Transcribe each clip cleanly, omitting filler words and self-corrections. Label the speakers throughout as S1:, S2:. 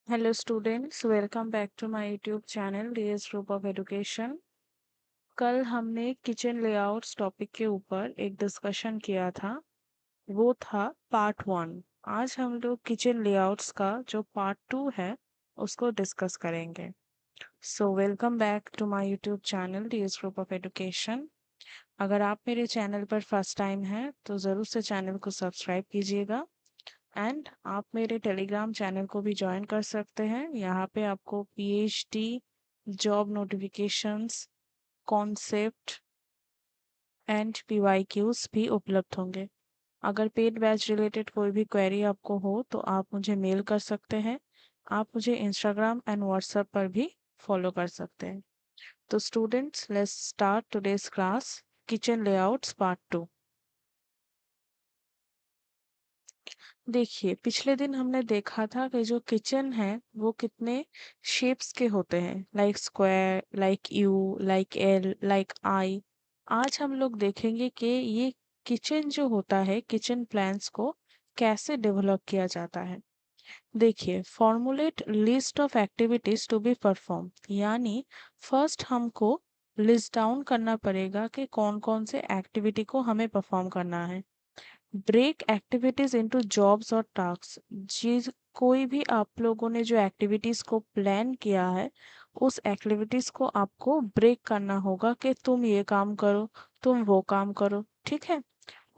S1: Hello students, welcome back to my YouTube channel DS Group of Education। कल हमने kitchen layouts topic के ऊपर एक डिस्कशन किया था, वो था पार्ट 1। आज हम लोग किचन लेआउट्स का जो पार्ट 2 है उसको डिस्कस करेंगे। So welcome back to my YouTube channel DS group of education. अगर आप मेरे चैनल पर फर्स्ट टाइम हैं तो ज़रूर से चैनल को सब्सक्राइब कीजिएगा एंड आप मेरे टेलीग्राम चैनल को भी ज्वाइन कर सकते हैं। यहाँ पे आपको PhD, job notifications, concept and PYQs भी उपलब्ध होंगे। अगर पेड बैच रिलेटेड कोई भी क्वेरी आपको हो तो आप मुझे मेल कर सकते हैं। आप मुझे इंस्टाग्राम एंड व्हाट्सएप पर भी फॉलो कर सकते हैं। तो students, let's start today's class, kitchen layouts part 2। देखिए, पिछले दिन हमने देखा था कि जो किचन है वो कितने शेप्स के होते हैं, like square, like you, like L, like I. आज हम लोग देखेंगे कि ये किचन जो होता है, किचन प्लान्स को कैसे डेवलप किया जाता है। देखिए, formulate list of activities to be perform, यानी फर्स्ट हमको लिस्ट डाउन करना पड़ेगा कि कौन कौन से एक्टिविटी को हमें परफॉर्म करना है। ब्रेक एक्टिविटीज इनटू जॉब्स और टास्क, जिस कोई भी आप लोगों ने जो एक्टिविटीज को प्लान किया है उस एक्टिविटीज को आपको ब्रेक करना होगा कि तुम ये काम करो, तुम वो काम करो। ठीक है।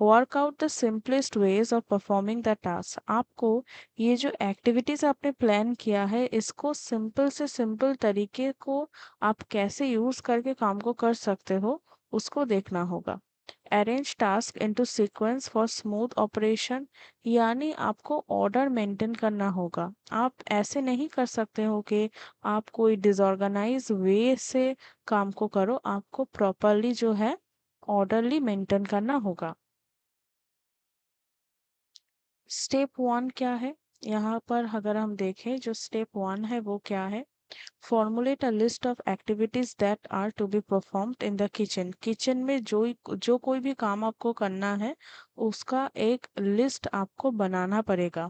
S1: Work out the simplest ways of performing the task, आपको ये जो एक्टिविटीज आपने प्लान किया है इसको सिंपल से सिंपल तरीके को आप कैसे यूज करके काम को कर सकते हो उसको देखना होगा। Arrange task into sequence for smooth operation, यानी आपको ऑर्डर मेंटेन करना होगा। आप ऐसे नहीं कर सकते हो कि आप कोई डिसऑर्गेनाइज वे से काम को करो, आपको प्रॉपरली जो है ऑर्डरली मेंटेन करना होगा। स्टेप 1 क्या है? यहाँ पर अगर हम देखें जो स्टेप 1 है वो क्या है? Formulate a list of activities that are to be performed in the kitchen. Kitchen में जो कोई भी काम आपको करना है उसका एक लिस्ट आपको बनाना पड़ेगा।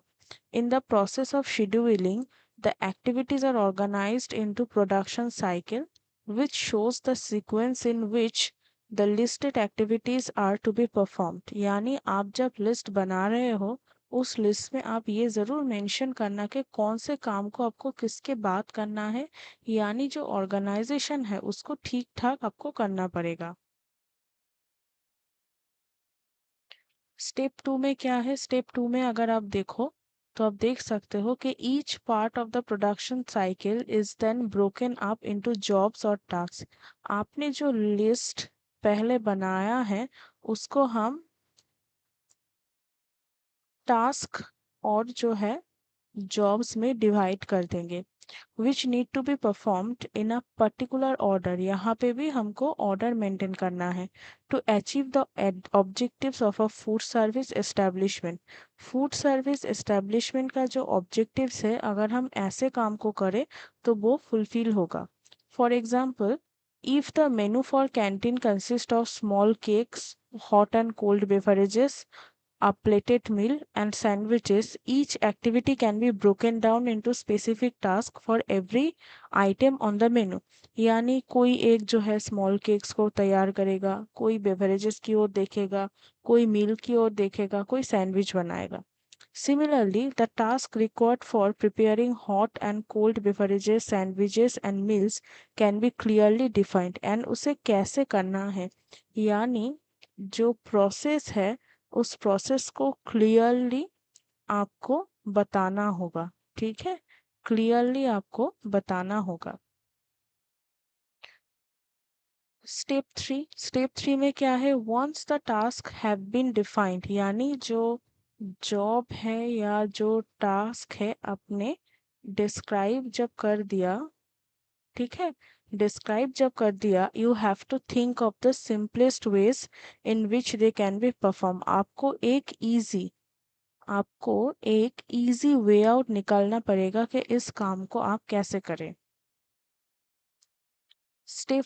S1: In the process of scheduling, the activities are organized into production cycle, which shows the sequence in which the listed activities are to be performed। यानी आप जब लिस्ट बना रहे हो उस लिस्ट में आप ये ज़रूर मेंशन करना कि कौन से काम को आपको किसके बाद करना है, यानी जो ऑर्गेनाइजेशन है उसको ठीक ठाक आपको करना पड़ेगा। स्टेप 2 में क्या है? स्टेप 2 में अगर आप देखो तो आप देख सकते हो कि each part of the production cycle is then broken up into jobs और टास्क। आपने जो लिस्ट पहले बनाया है उसको हम टास्क और जो है जॉब्स में डिवाइड कर देंगे, which need to be performed in a particular order. यहाँ पे भी हमको ऑर्डर मेंटेन करना है to achieve the objectives of a food service establishment. Food service establishment का जो ऑब्जेक्टिव्स है अगर हम ऐसे काम को करें तो वो फुलफिल होगा। For example, if the menu for canteen consists of small cakes, hot and cold beverages, a plated meal and sandwiches, each activity can be broken down into specific task for every item on the menu। यानी कोई एक जो है small cakes को तैयार करेगा, कोई beverages की ओर देखेगा, कोई मील की ओर देखेगा, कोई सैंडविच बनाएगा। Similarly, the task required for preparing hot and cold beverages, sandwiches and meals can be clearly defined and उसे कैसे करना है, यानी जो प्रोसेस है उस प्रोसेस को क्लियरली आपको बताना होगा। ठीक है, क्लियरली आपको बताना होगा। स्टेप 3 में क्या है? Once the task have been defined, यानी जो जॉब है या जो टास्क है आपने डिस्क्राइब जब कर दिया, ठीक है, डिस्क्राइब जब कर दिया, you have to think of the simplest ways in which they can be perform. आपको एक इजी वे आउट निकालना पड़ेगा कि इस काम को आप कैसे करें। स्टेप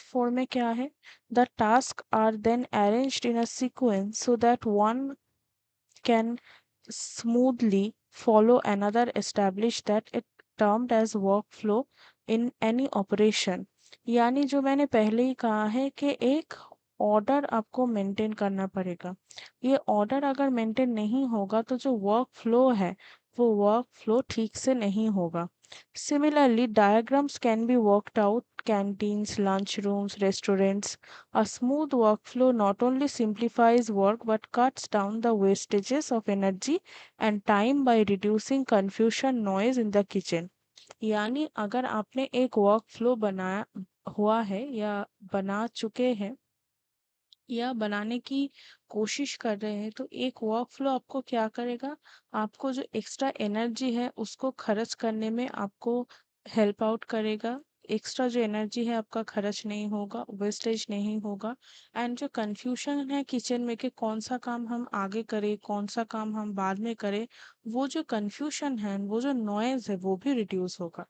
S1: 4 में क्या है? The task are then arranged in a sequence so that one can smoothly follow another established that it termed as workflow in any operation। यानी जो मैंने पहले ही कहा है कि एक ऑर्डर आपको मेंटेन करना पड़ेगा। ये ऑर्डर अगर मेंटेन नहीं होगा तो जो वर्क फ्लो है वो वर्क फ्लो ठीक से नहीं होगा। Similarly, diagrams can be worked out, canteens, lunchrooms, restaurants. A smooth workflow not only simplifies work but cuts down the wastages of energy and time by reducing confusion noise in the kitchen। यानी अगर आपने एक work flow बनाया हुआ है या बना चुके हैं या बनाने की कोशिश कर रहे हैं तो एक वर्क फ्लो आपको क्या करेगा, आपको जो एक्स्ट्रा एनर्जी है उसको खर्च करने में आपको हेल्प आउट करेगा। एक्स्ट्रा जो एनर्जी है आपका खर्च नहीं होगा, वेस्टेज नहीं होगा। एंड जो कंफ्यूजन है किचन में कि कौन सा काम हम आगे करें कौन सा काम हम बाद में करें, वो जो कंफ्यूजन है वो जो नॉइज है वो भी रिड्यूस होगा।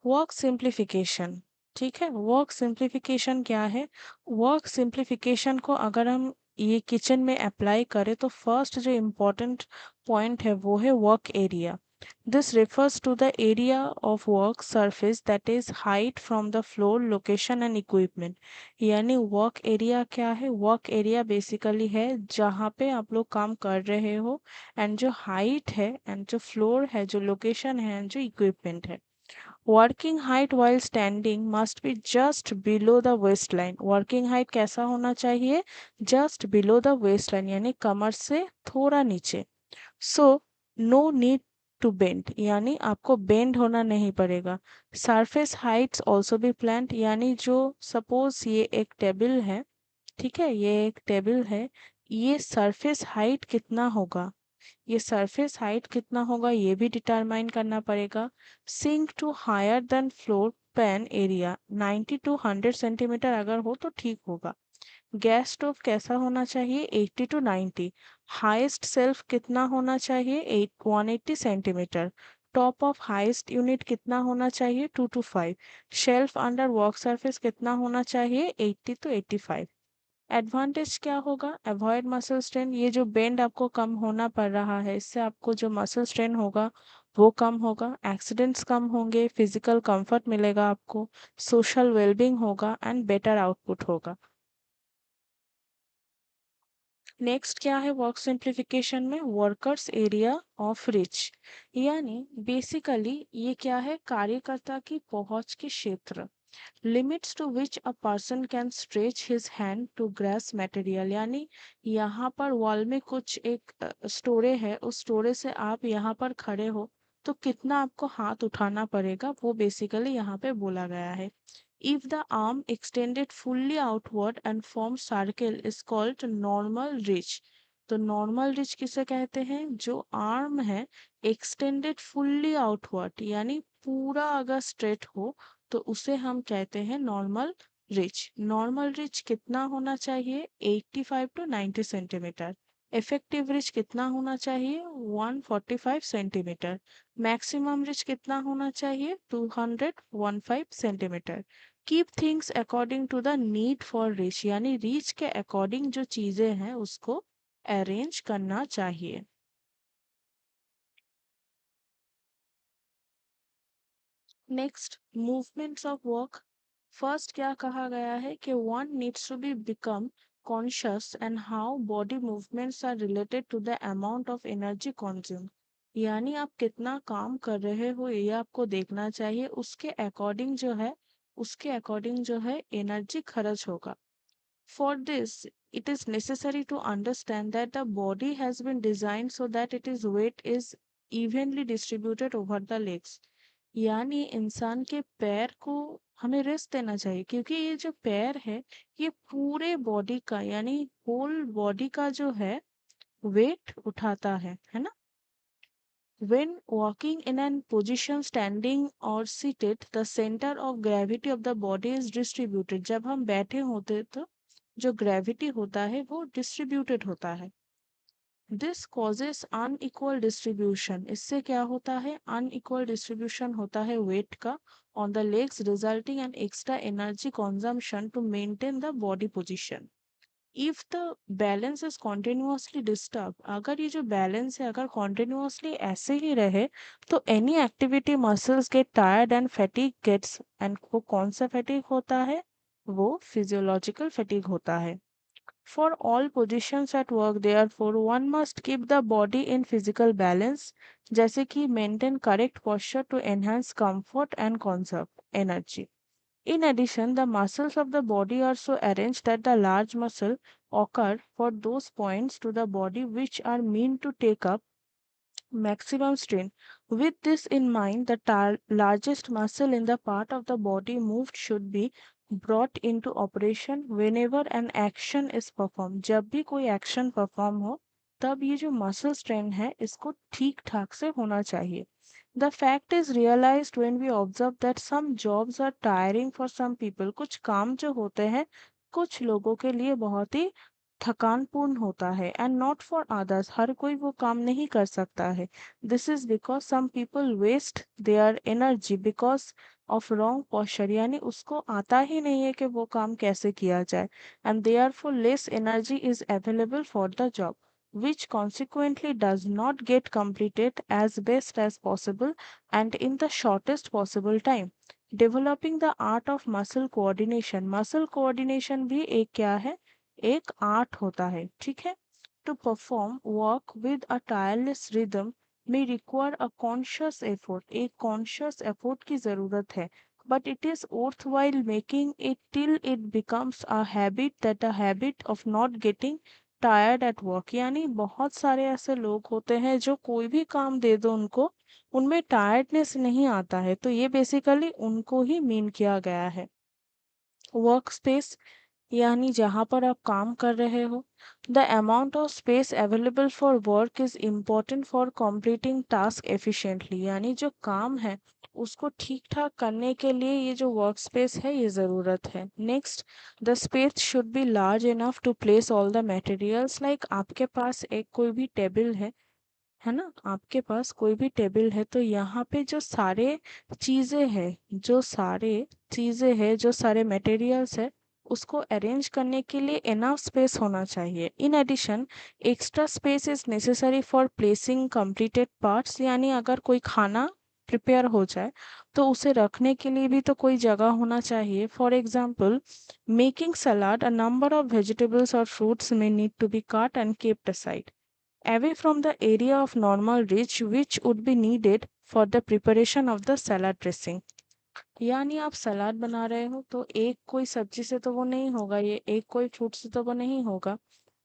S1: Work simplification. ठीक है, वर्क सिंप्लीफिकेशन क्या है? वर्क सिंप्लीफिकेशन को अगर हम ये किचन में अप्लाई करें तो फर्स्ट जो इम्पोर्टेंट पॉइंट है वो है work area. This refers to the area of work surface that is height from the floor location and equipment। यानी वर्क एरिया क्या है? वर्क एरिया बेसिकली है जहाँ पे आप लोग काम कर रहे हो, एंड जो हाइट है एंड जो फ्लोर है जो लोकेशन है एंड जो इक्विपमेंट है। Working height while standing must be just below the waist line. Working height कैसा होना चाहिए? Just below the waist line यानी कमर से थोड़ा नीचे। So no need to bend यानी आपको बेंड होना नहीं पड़ेगा। Surface heights also be planned यानी जो सपोज ये एक टेबल है, ठीक है, ये एक टेबल है, ये सरफेस हाइट कितना होगा, ये सरफेस हाइट कितना होगा ये भी डिटरमाइन करना पड़ेगा। Sink too higher than floor pan area 90 to 100 centimetre अगर हो तो ठीक होगा। गैस स्टोव कैसा होना चाहिए? 80 टू 90। हाईएस्ट सेल्फ कितना होना चाहिए? 180 centimetre. Top of highest unit कितना होना चाहिए? 2 to 5। Shelf under work surface कितना होना चाहिए? 80 टू 85। एडवांटेज क्या होगा? Avoid muscle strain. ये जो बेंड आपको कम होना पड़ रहा है इससे आपको जो मसल स्ट्रेन होगा वो कम होगा, एक्सीडेंट्स कम होंगे, फिजिकल कंफर्ट मिलेगा आपको, सोशल वेलबींग होगा एंड बेटर आउटपुट होगा। नेक्स्ट क्या है वर्क सिंप्लीफिकेशन में? Workers area of reach. यानी बेसिकली ये क्या है? कार्यकर्ता की पहुंच के क्षेत्र। Limits to which a person can stretch his hand to grasp material. यानी यहाँ पर वॉल में कुछ एक स्टोरे है, उस स्टोरे से आप यहाँ पर खड़े हो तो कितना आपको हाथ उठाना पड़ेगा वो बेसिकली यहाँ पे बोला गया है। If the arm extended fully outward and forms circle is called normal reach। तो नॉर्मल रिच किसे कहते हैं? जो आर्म है एक्सटेंडेड फुल्ली आउटवर्ड यानी पूरा अगर स्ट्रेट हो तो उसे हम कहते हैं नॉर्मल रिच। नॉर्मल रिच कितना होना चाहिए? 85 टू 90 सेंटीमीटर। इफेक्टिव रिच कितना होना चाहिए? 145 सेंटीमीटर। मैक्सिमम रिच कितना होना चाहिए? 215 centimetre. Keep things according to the need for reach यानी रीच के अकॉर्डिंग जो चीजें हैं उसको अरेंज करना चाहिए। Next, movements of work. First क्या कहा गया है कि one needs to be become conscious and how body movements are related to the amount of energy consume. यानी आप कितना काम कर रहे हो ये आपको देखना चाहिए, उसके अकॉर्डिंग जो है उसके अकॉर्डिंग जो है एनर्जी खर्च होगा। For this, it is necessary to understand that the body has been designed so that its weight is evenly distributed over the legs। यानी इंसान के पैर को हमें रेस्ट देना चाहिए क्योंकि ये जो पैर है ये पूरे बॉडी का यानी होल बॉडी का जो है वेट उठाता है ना। When walking in an position standing or seated, the center of gravity of the body is distributed। जब हम बैठे होते तो जो ग्रेविटी होता है वो डिस्ट्रीब्यूटेड होता है। This causes unequal distribution. इससे क्या होता है? अनइक्वल डिस्ट्रीब्यूशन होता है वेट का on the legs resulting an extra energy consumption to maintain the body position. If the balance is continuously disturb, अगर ये जो बैलेंस है अगर कॉन्टिन्यूअसली ऐसे ही रहे, तो any activity muscles get tired and fatigue gets, and वो कौन सा फैटिग होता है, वो फिजियोलॉजिकल फैटिग होता है। For all positions at work, therefore, one must keep the body in physical balance, जैसे कि maintain correct posture to enhance comfort and conserve energy. In addition, the muscles of the body are so arranged that the large muscle occur for those points to the body which are meant to take up maximum strain. With this in mind, the largest muscle in the part of the body moved should be brought into operation whenever an action is performed. जब भी कोई action perform हो, तब ये जो muscle strain है इसको ठीक ठाक से होना चाहिए. The fact is realized when we observe that some jobs are tiring for some people. कुछ काम जो होते हैं कुछ लोगों के लिए बहुत ही थकानपूर्ण होता है, एंड नॉट फॉर अदर्स, हर कोई वो काम नहीं कर सकता है. This is because some people waste their energy because of wrong posture, यानी उसको आता ही नहीं है कि वो काम कैसे किया जाए, and therefore less energy is available for the job, which consequently does not get completed as best as possible and in the shortest possible time. Developing the art of muscle coordination. Muscle coordination भी एक क्या है, एक art होता है, ठीक है. To perform work with a tireless rhythm may require a conscious effort. एक conscious effort की जरूरत है, but it is worthwhile making it till it becomes a habit, that a habit of not getting tired at work, यानी बहुत सारे ऐसे लोग होते हैं जो कोई भी काम दे दो उनको, उनमें टायर्डनेस नहीं आता है, तो ये बेसिकली उनको ही मीन किया गया है. वर्क स्पेस, यानी जहाँ पर आप काम कर रहे हो. The amount of space available for work is important for completing task efficiently, यानी जो काम है उसको ठीक ठाक करने के लिए ये जो वर्क स्पेस है ये ज़रूरत है. Next, the space should be large enough to place all the materials. Like आपके पास एक कोई भी टेबल है ना, आपके पास कोई भी टेबल है, तो यहाँ पे जो सारे चीज़ें हैं, जो सारे मटेरियल्स है, उसको अरेंज करने के लिए इनफ स्पेस होना चाहिए. In addition, extra space is necessary for placing completed parts, यानी अगर कोई खाना प्रिपेयर हो जाए तो उसे रखने के लिए भी तो कोई जगह होना चाहिए. For example, making salad, a number of vegetables और fruits may need to be cut and kept aside away from the area of normal reach which would be needed for the preparation of the salad dressing. यानी आप सलाद बना रहे हो तो एक कोई सब्जी से तो वो नहीं होगा, ये एक कोई फ्रूट से तो वो नहीं होगा.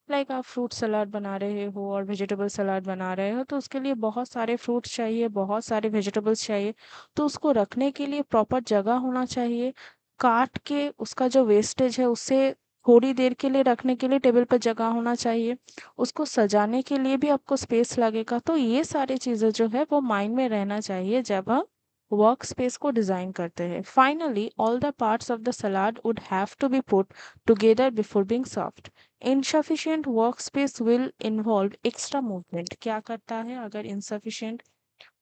S1: लाइक आप फ्रूट सलाद बना रहे हो और वेजिटेबल सलाद बना रहे हो, तो उसके लिए बहुत सारे फ्रूट्स चाहिए, बहुत सारे वेजिटेबल्स चाहिए, तो उसको रखने के लिए प्रॉपर जगह होना चाहिए. काट के उसका जो वेस्टेज है उससे थोड़ी देर के लिए रखने के लिए टेबल पर जगह होना चाहिए. उसको सजाने के लिए भी आपको स्पेस लगेगा, तो ये सारी चीज़ें जो है वो माइंड में रहना चाहिए जब हम वर्क स्पेस को डिज़ाइन करते हैं. Finally, all the parts of the salad would have to be put together before being served. Insufficient work space will involve extra movement. क्या करता है, अगर इनसफिशिएंट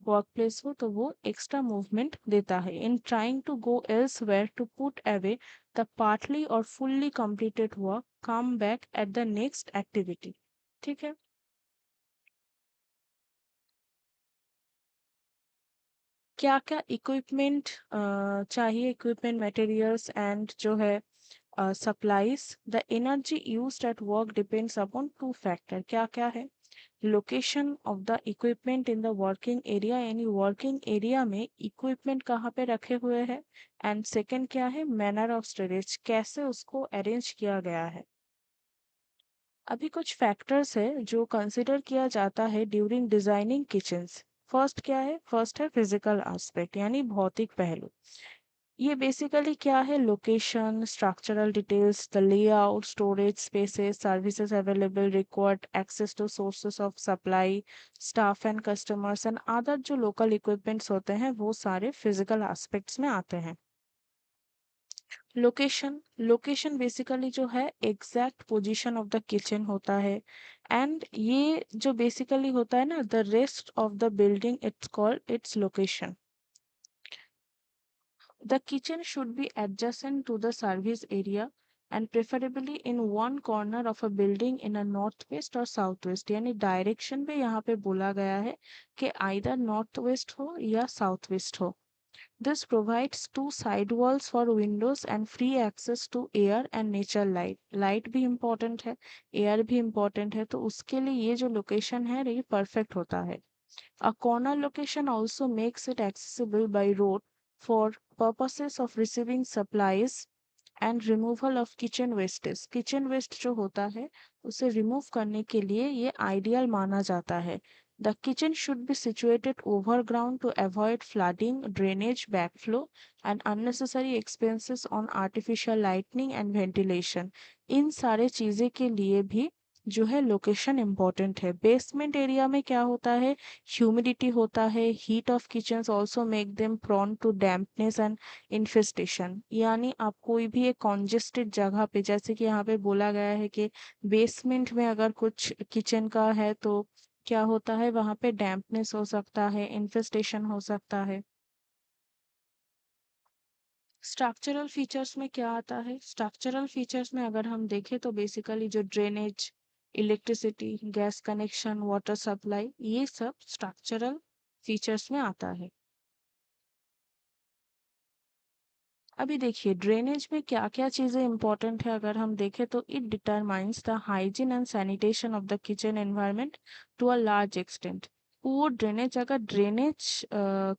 S1: वर्क प्लेस हो तो वो एक्स्ट्रा मूवमेंट देता है. In trying to go elsewhere to put away the partly or fully completed work, come back at the next activity. ठीक है. क्या क्या इक्विपमेंट चाहिए, इक्विपमेंट मटेरियल्स एंड जो है supplies. The energy used at work depends upon two factors. क्या क्या है, location of the equipment in the working area, यानी वर्किंग एरिया में इक्विपमेंट कहाँ पे रखे हुए हैं, एंड सेकंड क्या है, मैनर ऑफ स्टोरेज, कैसे उसको अरेंज किया गया है. अभी कुछ फैक्टर्स है जो कंसिडर किया जाता है ड्यूरिंग डिजाइनिंग किचन्स. फर्स्ट क्या है, फर्स्ट है फिजिकल एस्पेक्ट, यानी भौतिक पहलू. ये बेसिकली क्या है, location, structural details, the layout, storage spaces, services available, required access to sources of supply, staff and customers and other जो लोकल इक्विपमेंट्स होते हैं वो सारे फिजिकल एस्पेक्ट्स में आते हैं. लोकेशन, लोकेशन बेसिकली जो है exact position of the kitchen होता है, एंड ये जो बेसिकली होता है ना, the rest of the building, it's called its location. The kitchen should be adjacent to the service area and preferably in one corner of a building in a northwest or southwest. यानी direction पे यहाँ पे बोला गया है कि either northwest हो या southwest हो. This provides two side walls for windows and free access to air and nature light. Light भी important है, air भी important है, तो उसके लिए ये जो लोकेशन है ये परफेक्ट होता है. A corner location also makes it accessible by road for purposes of receiving supplies and removal of kitchen wastage. Kitchen waste जो होता है उसे रिमूव करने के लिए ये आइडियल माना जाता है. The kitchen should be situated over ground to avoid flooding, drainage, backflow and unnecessary expenses on artificial lightning and ventilation. इन सारे चीज़ें के लिए भी जो है लोकेशन इम्पॉर्टेंट है. बेसमेंट एरिया में क्या होता है, ह्यूमिडिटी होता है. Heat of kitchens also make them prone to dampness and infestation. यानी आप कोई भी एक कॉन्जेस्टेड जगह पे, जैसे कि यहाँ पे बोला गया है कि बेसमेंट में अगर कुछ किचन का है तो क्या होता है, वहाँ पे डैम्पनेस हो सकता है, इन्फेस्टेशन हो सकता है. स्ट्रक्चरल फीचर्स में क्या आता है, स्ट्रक्चरल फीचर्स में अगर हम देखें तो बेसिकली जो drainage, electricity, gas connection, water supply, ये सब स्ट्रक्चरल फीचर्स में आता है. अभी देखिए ड्रेनेज में क्या क्या चीज़ें इंपॉर्टेंट है, अगर हम देखें तो it determines the hygiene and sanitation of the kitchen environment to a large extent. वो ड्रेनेज, अगर ड्रेनेज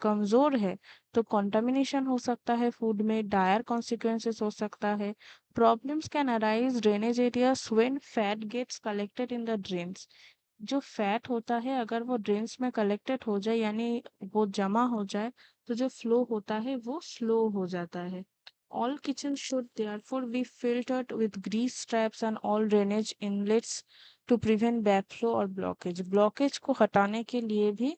S1: कमज़ोर है तो कंटामिनेशन हो सकता है फूड में, डायर कॉन्सिक्वेंसेस हो सकता है. Problems can arise drainage areas when fat gets collected in the drains. जो फैट होता है अगर वो ड्रेन्स में कलेक्टेड हो जाए, यानी वो जमा हो जाए, तो जो फ्लो होता है वो स्लो हो जाता है. All kitchens should therefore be filtered with grease traps and all drainage inlets to prevent backflow और blockage. ब्लॉकेज को हटाने के लिए भी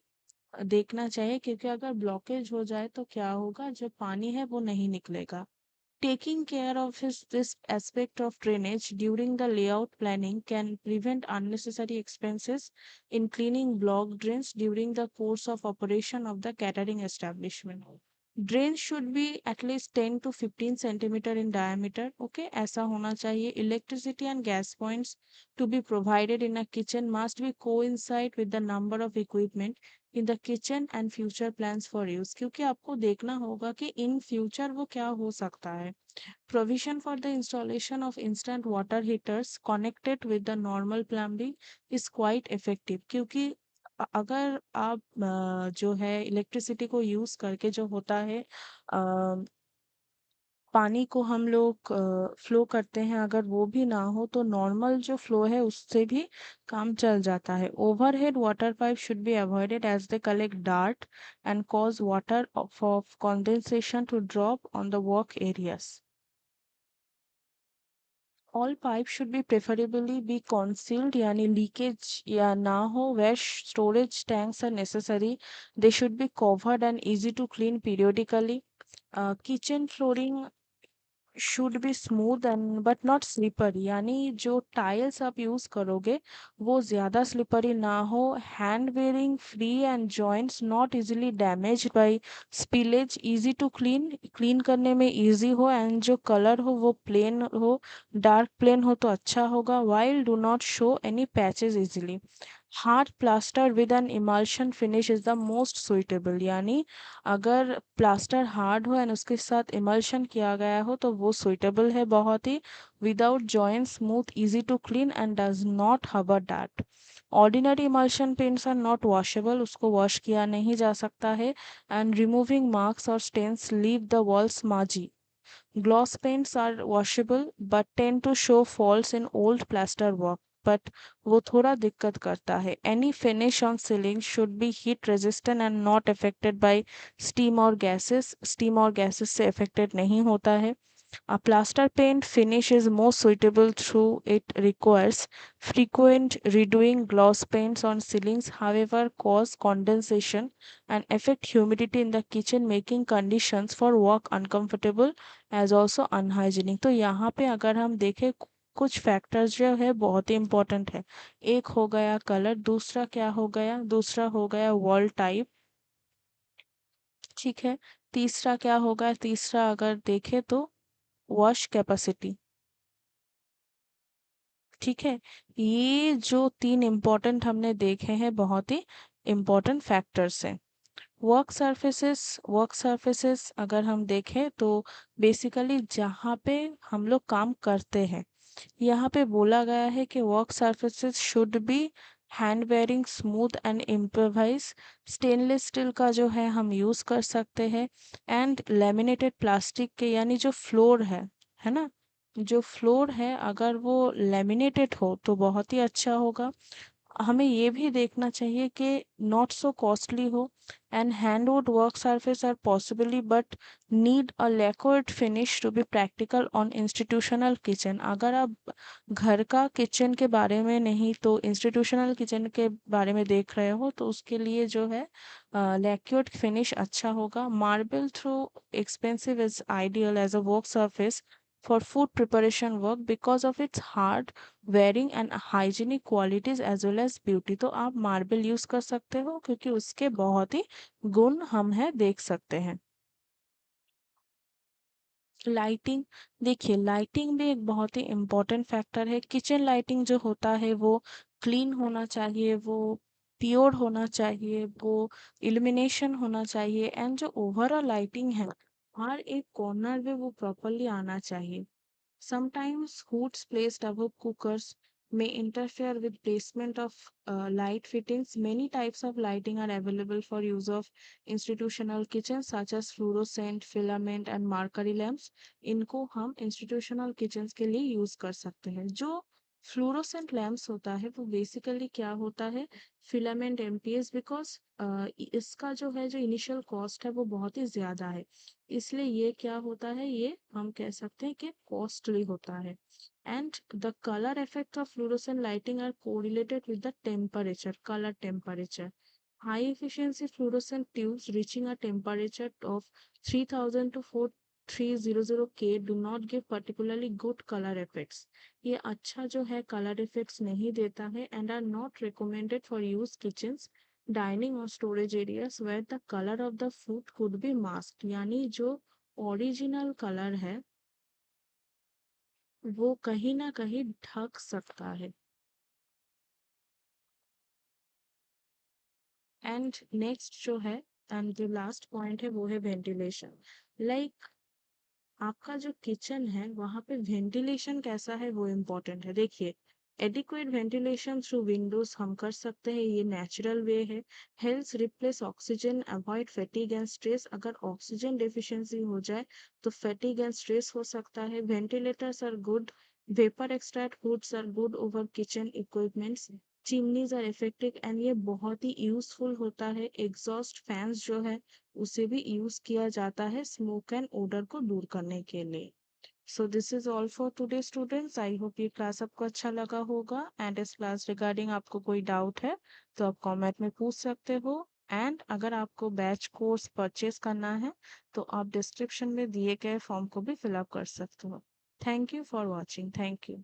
S1: देखना चाहिए, क्योंकि अगर ब्लॉकेज हो जाए तो क्या होगा, जो पानी है वो नहीं निकलेगा. Taking care of this aspect of drainage during the layout planning can prevent unnecessary expenses in cleaning blocked drains during the course of operation of the catering establishment. Drains should be at least 10 to 15 centimeter in diameter. Okay, ऐसा होना चाहिए. Electricity and gas points to be provided in a kitchen must be coincide with the number of equipment in the kitchen and future plans for use. क्योंकि आपको देखना होगा कि in future वो क्या हो सकता है. Provision for the installation of instant water heaters connected with the normal plumbing is quite effective. क्योंकि अगर आप जो है इलेक्ट्रिसिटी को यूज़ करके जो होता है पानी को हम लोग फ्लो करते हैं, अगर वो भी ना हो तो नॉर्मल जो फ्लो है उससे भी काम चल जाता है. Overhead water pipe should be avoided as they collect dirt and cause water of condensation to drop on the work areas. All pipes should be preferably be concealed, यानी लीकेज या ना हो. where storage tanks are necessary, they should be covered and easy to clean periodically. Kitchen flooring should be smooth and but not slippery, यानी जो tiles आप use करोगे वो ज़्यादा स्लिपरी ना हो. Hard wearing free and joints not easily damage by spillage, easy to clean, clean करने में इजी हो. एंड जो कलर हो वो प्लेन हो, डार्क प्लेन हो तो अच्छा होगा. While do not show any patches easily. Hard plaster with N emulsion finish is the most suitable, यानी अगर प्लास्टर हार्ड हो एंड उसके साथ इमल्शन किया गया हो तो वो सुइटेबल है बहुत ही. Without joint, smooth, easy to clean and does not harbour that. Ordinary emulsion paints are not washable, उसको वॉश किया नहीं जा सकता है. एंड रिमूविंग मार्क्स और स्टेन्स लीव द वॉल्स माजी. Gloss paints are washable but tend to show faults in old plaster work. But वो थोड़ा दिक्कत करता है. Any finish on ceiling should be heat resistant and not affected by steam or gases. Steam और gases से affected नहीं होता है. A plaster paint finish is more suitable through it requires frequent redoing. Gloss paints on ceilings, however, cause condensation and affect humidity in the kitchen, making conditions for work uncomfortable as also unhygienic. तो यहाँ पे अगर हम देखें कुछ factors जो है बहुत ही इंपॉर्टेंट है. एक हो गया कलर, दूसरा क्या हो गया, दूसरा हो गया वॉल टाइप, ठीक है. तीसरा क्या होगा, तीसरा अगर देखें तो वॉश कैपेसिटी. ठीक है। ये जो 3 इम्पोर्टेंट हमने देखे हैं, बहुत ही इम्पोर्टेंट फैक्टर्स हैं। वर्क सरफेसेस अगर हम देखें तो बेसिकली जहाँ पे हम लोग काम करते हैं, यहाँ पे बोला गया है कि work surfaces should be hand wearing, smooth and improvise. Stainless steel का जो है हम यूज़ कर सकते हैं, एंड लेमिनेटेड प्लास्टिक के, यानी जो फ्लोर है ना, जो फ्लोर है अगर वो लेमिनेटेड हो तो बहुत ही अच्छा होगा। हमें ये भी देखना चाहिए कि नॉट सो कॉस्टली हो, and hardwood work surface are possibly but need a lacquered finish to be practical on institutional kitchen. अगर आप घर का किचन के बारे में नहीं तो इंस्टीट्यूशनल किचन के बारे में देख रहे हो तो उसके लिए जो है lacquered फिनिश अच्छा होगा। Marble through expensive is ideal as a work surface for food preparation work because of its hard wearing and hygienic qualities as well as beauty. तो आप मार्बल यूज कर सकते हो क्योंकि उसके बहुत ही गुण हम है देख सकते हैं। लाइटिंग, देखिए लाइटिंग भी एक बहुत ही इम्पोर्टेंट फैक्टर है। किचन लाइटिंग जो होता है वो क्लीन होना चाहिए, वो प्योर होना चाहिए, वो इल्यूमिनेशन होना चाहिए, एंड जो ओवरऑल लाइटिंग है हर एक कॉर्नर में वो प्रॉपरली आना चाहिए। Sometimes hoods placed above cookers may interfere with placement of light fittings. Many types of lighting are available for use of institutional kitchens such as fluorescent, filament and mercury lamps. इनको हम institutional kitchens के लिए use कर सकते हैं। जो fluorescent lamps होता है वो बेसिकली क्या होता है, फिलामेंट एमपीएस, बिकॉज इसका जो है जो इनिशियल कॉस्ट है वो बहुत ही ज़्यादा है, इसलिए ये क्या होता है, ये हम कह सकते हैं कि कॉस्टली होता है। And the colour effect of fluorescent lighting are correlated with the temperature, colour temperature. High efficiency fluorescent tubes reaching a temperature of 3000 to 4300 K do not give particularly good color effects. ये अच्छा जो है colour effects नहीं देता है and are not recommended for use kitchens, dining और storage areas where the colour of the food could be mask. यानी जो ओरिजिनल कलर है वो कहीं ना कहीं ढक सकता है। एंड नेक्स्ट जो है, एंड जो लास्ट पॉइंट है वो है वेंटिलेशन। लाइक आपका जो किचन है वहां पे वेंटिलेशन कैसा है वो इम्पोर्टेंट है। देखिए एडिक्वेट वेंटिलेशन थ्रू विंडोज हम कर सकते हैं, ये नेचुरल वे है। Health replace oxygen, avoid fatigue and stress. अगर ऑक्सीजन डेफिशिएंसी हो जाए तो फैटिग एंड स्ट्रेस हो सकता है। Ventilators are good, vapour extract hoods are good over kitchen equipments. Chimneys are effective and ये बहुत ही यूजफुल होता है। एग्जॉस्ट फैंस जो है उसे भी यूज किया जाता है स्मोक एंड ओडर को दूर करने के लिए। So this is all for today students. I hope ये क्लास आपको अच्छा लगा होगा, एंड इस क्लास रिगार्डिंग आपको कोई डाउट है तो आप कमेंट में पूछ सकते हो। एंड अगर आपको बैच कोर्स परचेज करना है तो आप डिस्क्रिप्शन में दिए गए फॉर्म को भी फिलअप कर सकते हो। Thank you for watching. Thank you.